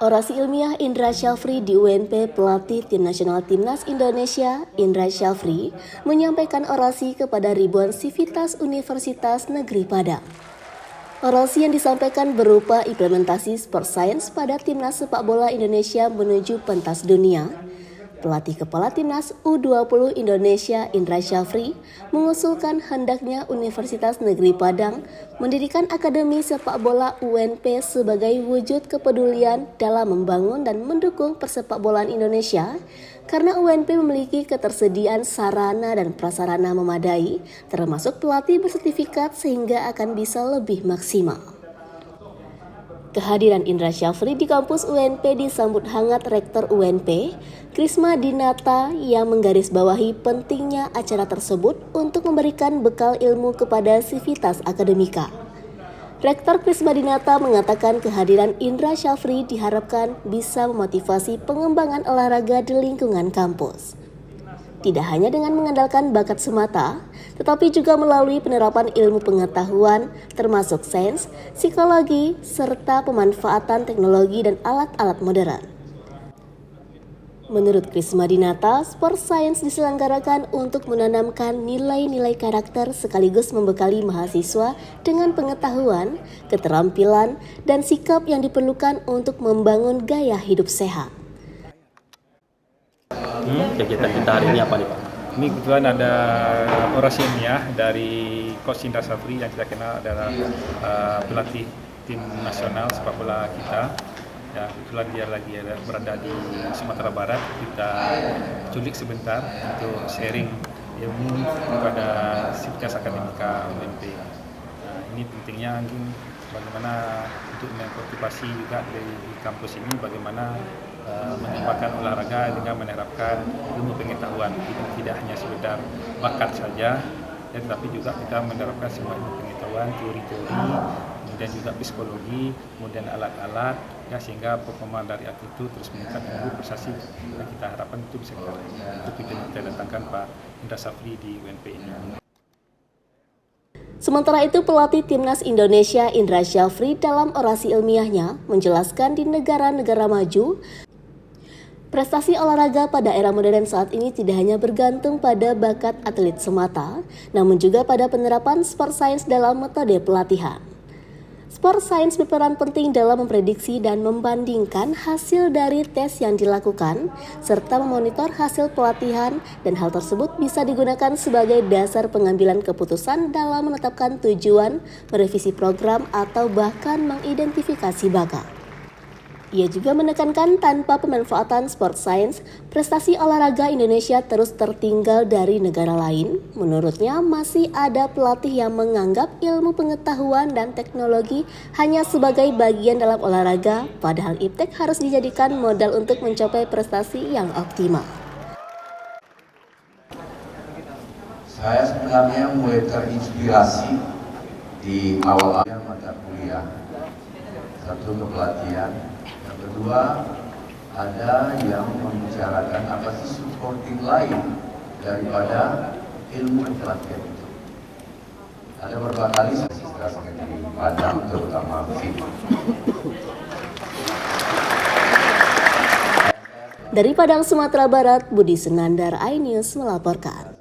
Orasi ilmiah Indra Syafri di UNP pelatih tim nasional Timnas Indonesia, Indra Syafri, menyampaikan orasi kepada ribuan sivitas Universitas Negeri Padang. Orasi yang disampaikan berupa implementasi sport science pada Timnas Sepak Bola Indonesia menuju pentas dunia. Pelatih Kepala Timnas U20 Indonesia Indra Syafri mengusulkan hendaknya Universitas Negeri Padang mendirikan Akademi Sepak Bola UNP sebagai wujud kepedulian dalam membangun dan mendukung persepakbolaan Indonesia karena UNP memiliki ketersediaan sarana dan prasarana memadai termasuk pelatih bersertifikat sehingga akan bisa lebih maksimal. Kehadiran Indra Syafri di kampus UNP disambut hangat Rektor UNP, Krisma Dinata, yang menggarisbawahi pentingnya acara tersebut untuk memberikan bekal ilmu kepada sivitas akademika. Rektor Krisma Dinata mengatakan kehadiran Indra Syafri diharapkan bisa memotivasi pengembangan olahraga di lingkungan kampus. Tidak hanya dengan mengandalkan bakat semata, tetapi juga melalui penerapan ilmu pengetahuan termasuk sains, psikologi, serta pemanfaatan teknologi dan alat-alat modern. Menurut Krisma Dinata, sport science diselenggarakan untuk menanamkan nilai-nilai karakter sekaligus membekali mahasiswa dengan pengetahuan, keterampilan, dan sikap yang diperlukan untuk membangun gaya hidup sehat. Kegiatan kita hari ini apa nih Pak? Ini kebetulan ada orasi ilmiah dari Coach Indra Syafri yang kita kenal adalah pelatih tim nasional sepak bola kita. Ya, kebetulan dia lagi berada di Sumatera Barat. Kita culik sebentar untuk sharing ilmu kepada sivitas akademika UNP. Ini pentingnya mungkin bagaimana untuk memotivasi juga dari kampus ini bagaimana mengembangkan olahraga dengan menerapkan ilmu pengetahuan, tidak hanya sekedar bakat saja, tetapi juga kita menerapkan semua ilmu pengetahuan, teori-teori, kemudian juga psikologi, kemudian alat-alat, ya, sehingga performa dari atlet itu terus meningkat dan prestasi yang kita harapkan itu bisa kita datangkan Pak Indra Syafri di UNP ini. Sementara itu, pelatih Timnas Indonesia Indra Syafri dalam orasi ilmiahnya menjelaskan di negara-negara maju, prestasi olahraga pada era modern saat ini tidak hanya bergantung pada bakat atlet semata, namun juga pada penerapan sport science dalam metode pelatihan. Sport science berperan penting dalam memprediksi dan membandingkan hasil dari tes yang dilakukan, serta memonitor hasil pelatihan, dan hal tersebut bisa digunakan sebagai dasar pengambilan keputusan dalam menetapkan tujuan, merevisi program, atau bahkan mengidentifikasi bakat. Ia juga menekankan tanpa pemanfaatan sport science, prestasi olahraga Indonesia terus tertinggal dari negara lain. Menurutnya masih ada pelatih yang menganggap ilmu pengetahuan dan teknologi hanya sebagai bagian dalam olahraga, padahal iptek harus dijadikan modal untuk mencapai prestasi yang optimal. Saya sebenarnya mulai terinspirasi di awal-awal mata kuliah. Satu kepelatihan. Yang kedua, ada yang membicarakan apa sih supporting lain daripada ilmu pelatihan itu. Ada beberapa kali saya di Padang, terutama FIM. Dari Padang, Sumatera Barat, Budi Senandar, iNews melaporkan.